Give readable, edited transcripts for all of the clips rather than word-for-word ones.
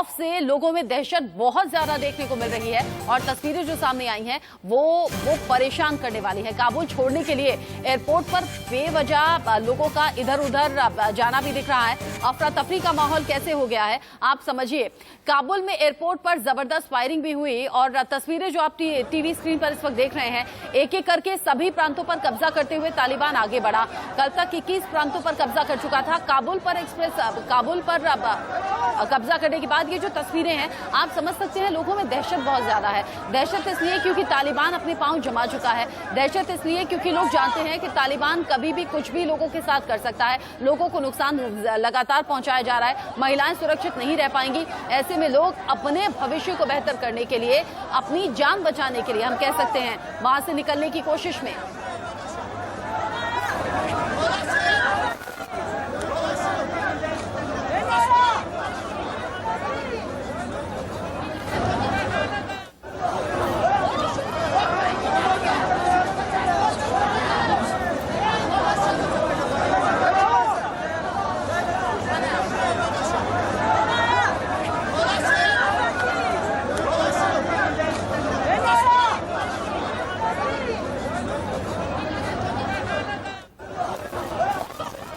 खौफ से लोगों में दहशत बहुत ज्यादा देखने को मिल रही है और तस्वीरें जो सामने आई हैं वो परेशान करने वाली है। काबुल छोड़ने के लिए एयरपोर्ट पर बेवजह लोगों का इधर उधर जाना भी दिख रहा है। अफरा तफरी का माहौल कैसे हो गया है आप समझिए। काबुल में एयरपोर्ट पर जबरदस्त फायरिंग भी हुई और तस्वीरें जो आप टीवी स्क्रीन पर इस वक्त देख रहे हैं, एक एक करके सभी प्रांतों पर कब्जा करते हुए तालिबान आगे बढ़ा। कल तक 21 प्रांतों पर कब्जा कर चुका था। काबुल पर कब्जा करने के बाद ये जो तस्वीरें हैं आप समझ सकते हैं लोगों में दहशत बहुत ज्यादा है। दहशत इसलिए क्योंकि तालिबान अपने पांव जमा चुका है। दहशत इसलिए क्योंकि लोग जानते हैं कि तालिबान कभी भी कुछ भी लोगों के साथ कर सकता है। लोगों को नुकसान लगातार पहुंचाया जा रहा है। महिलाएं सुरक्षित नहीं रह पाएंगी। ऐसे में लोग अपने भविष्य को बेहतर करने के लिए, अपनी जान बचाने के लिए हम कह सकते हैं वहां से निकलने की कोशिश में।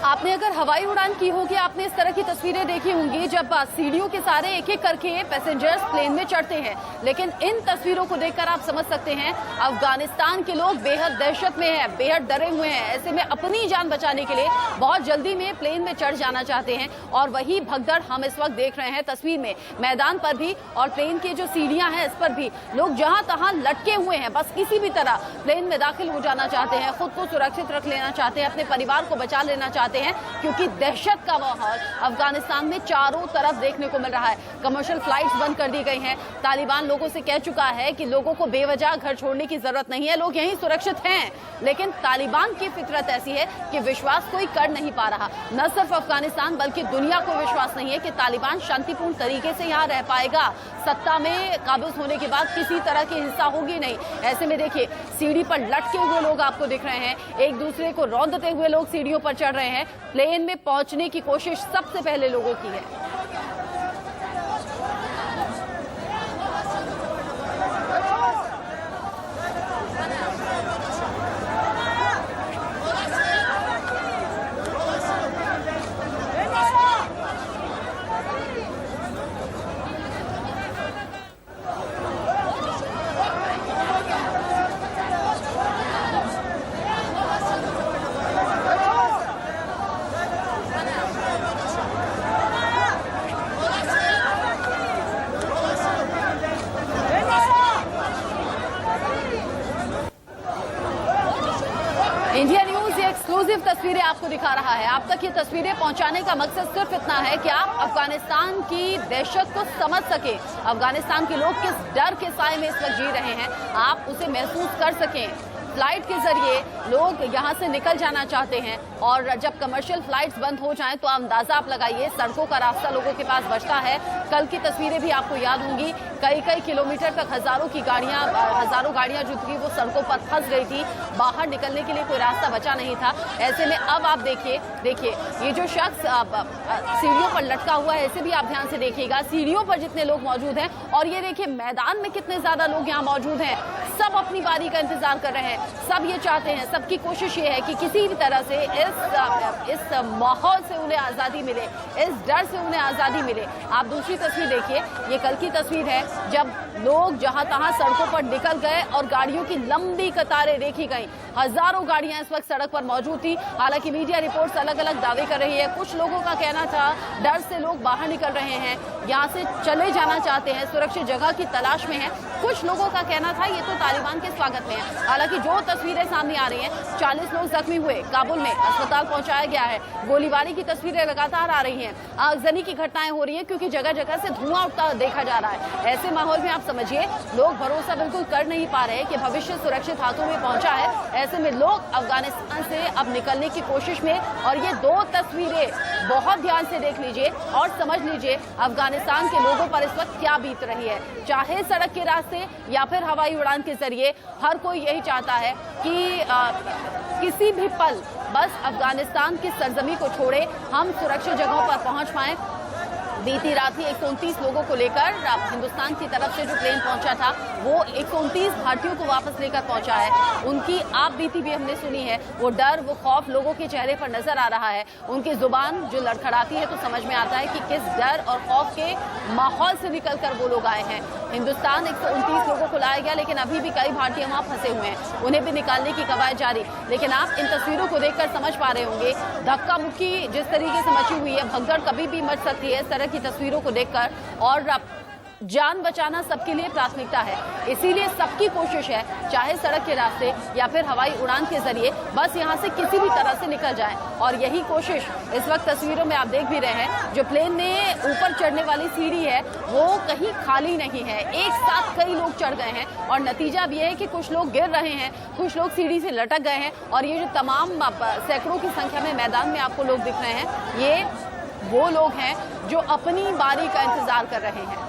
आपने अगर हवाई उड़ान की होगी, आपने इस तरह की तस्वीरें देखी होंगी जब सीढ़ियों के सारे एक एक करके पैसेंजर्स प्लेन में चढ़ते हैं। लेकिन इन तस्वीरों को देखकर आप समझ सकते हैं अफगानिस्तान के लोग बेहद दहशत में हैं, बेहद डरे हुए हैं। ऐसे में अपनी जान बचाने के लिए बहुत जल्दी में प्लेन में चढ़ जाना चाहते हैं और वही भगदड़ हम इस वक्त देख रहे हैं तस्वीर में। मैदान पर भी और प्लेन की जो सीढ़ियां हैं इस पर भी लोग जहां तहां लटके हुए हैं। बस किसी भी तरह प्लेन में दाखिल हो जाना चाहते हैं, खुद को सुरक्षित रख लेना चाहते हैं, अपने परिवार को बचा लेना चाहते हैं क्योंकि दहशत का माहौल अफगानिस्तान में चारों तरफ देखने को मिल रहा है। कमर्शियल फ्लाइट्स बंद कर दी गई हैं। तालिबान लोगों से कह चुका है कि लोगों को बेवजह घर छोड़ने की जरूरत नहीं है, लोग यहीं सुरक्षित हैं। लेकिन तालिबान की फितरत ऐसी है कि विश्वास कोई कर नहीं पा रहा। न सिर्फ अफगानिस्तान बल्कि दुनिया को विश्वास नहीं है कि तालिबान शांतिपूर्ण तरीके से यहाँ रह पाएगा। सत्ता में काबिज होने के बाद किसी तरह की हिंसा होगी नहीं। ऐसे में देखिए सीढ़ी पर लटके हुए लोग आपको दिख रहे हैं, एक दूसरे को रौंदते हुए लोग सीढ़ियों पर चढ़ रहे हैं। प्लेन में पहुंचने की कोशिश सबसे पहले लोगों की है। इंडिया न्यूज ये एक्सक्लूसिव तस्वीरें आपको दिखा रहा है। आप तक ये तस्वीरें पहुंचाने का मकसद सिर्फ इतना है कि आप अफगानिस्तान की दहशत को समझ सकें। अफगानिस्तान के लोग किस डर के साए में इस वक्त जी रहे हैं आप उसे महसूस कर सकें। फ्लाइट के जरिए लोग यहां से निकल जाना चाहते हैं और जब कमर्शियल फ्लाइट्स बंद हो जाएं तो अंदाजा आप लगाइए सड़कों का रास्ता लोगों के पास बचता है। कल की तस्वीरें भी आपको याद होंगी, कई किलोमीटर तक हजारों गाड़ियां जो थी वो सड़कों पर फंस गई थी। बाहर निकलने के लिए कोई रास्ता बचा नहीं था। ऐसे में अब आप देखिए ये जो शख्स सीढ़ियों पर लटका हुआ है इसे भी आप ध्यान से देखिएगा। सीढ़ियों पर जितने लोग मौजूद हैं और ये देखिए मैदान में कितने ज्यादा लोग यहाँ मौजूद हैं। सब अपनी बारी का इंतजार कर रहे हैं। सब ये चाहते हैं, सबकी कोशिश ये है कि किसी भी तरह से इस माहौल से उन्हें आजादी मिले, इस डर से उन्हें आजादी मिले। आप दूसरी तस्वीर देखिए, ये कल की तस्वीर है जब लोग जहां तहां सड़कों पर निकल गए और गाड़ियों की लंबी कतारें देखी गई। हजारों गाड़ियां इस वक्त सड़क पर मौजूद थी। हालांकि मीडिया रिपोर्ट्स अलग अलग दावे कर रही है। कुछ लोगों का कहना था डर से लोग बाहर निकल रहे हैं, यहाँ से चले जाना चाहते हैं, सुरक्षित जगह की तलाश में है। कुछ लोगों का कहना था ये तो तालिबान के स्वागत में है। हालांकि जो तस्वीरें सामने आ रही हैं, 40 लोग जख्मी हुए, काबुल में अस्पताल पहुंचाया गया है। गोलीबारी की तस्वीरें लगातार आ रही हैं, आगजनी की घटनाएं हो रही हैं क्योंकि जगह जगह से धुआं उठता देखा जा रहा है। ऐसे माहौल में आप समझिए लोग भरोसा बिल्कुल कर नहीं पा रहे कि भविष्य सुरक्षित हाथों में पहुंचा है। ऐसे में लोग अफगानिस्तान से अब निकलने की कोशिश में, और ये दो तस्वीरें बहुत ध्यान से देख लीजिए और समझ लीजिए अफगानिस्तान के लोगों पर इस वक्त क्या बीत रही है। चाहे सड़क के रास्ते या फिर हवाई उड़ान के जरिए, हर कोई यही चाहता है कि किसी भी पल बस अफगानिस्तान की सरजमी को छोड़े, हम सुरक्षित जगहों पर पहुंच पाएं। बीती रात ही 129 लोगों को लेकर हिंदुस्तान की तरफ से जो प्लेन पहुंचा था वो 129 भारतीयों को वापस लेकर पहुंचा है। उनकी आप बीती भी हमने सुनी है, वो डर, वो खौफ लोगों के चेहरे पर नजर आ रहा है। उनकी जुबान जो लड़खड़ाती है तो समझ में आता है कि किस डर और खौफ के माहौल से निकलकर वो लोग आए हैं। हिंदुस्तान 129 लोगों को लाया गया, लेकिन अभी भी कई भारतीय वहां फंसे हुए हैं, उन्हें भी निकालने की कवायद जारी। लेकिन आप इन तस्वीरों को देखकर समझ पा रहे होंगे धक्का मुक्की जिस तरीके से मची हुई है, भगदड़ कभी भी मच सकती है इस तरह की तस्वीरों को देखकर। और जान बचाना सबके लिए प्राथमिकता है, इसीलिए सबकी कोशिश है, चाहे सड़क के रास्ते या फिर हवाई उड़ान के जरिए, बस यहां से किसी भी तरह से निकल जाएं। और यही कोशिश इस वक्त तस्वीरों में आप देख भी रहे हैं। जो प्लेन में ऊपर चढ़ने वाली सीढ़ी है वो कहीं खाली नहीं है, एक साथ कई लोग चढ़ गए हैं और नतीजा भी है कि कुछ लोग गिर रहे हैं, कुछ लोग सीढ़ी से लटक गए हैं। और ये जो तमाम सैकड़ों की संख्या में मैदान में आपको लोग दिख रहे हैं, ये वो लोग हैं जो अपनी बारी का इंतजार कर रहे हैं।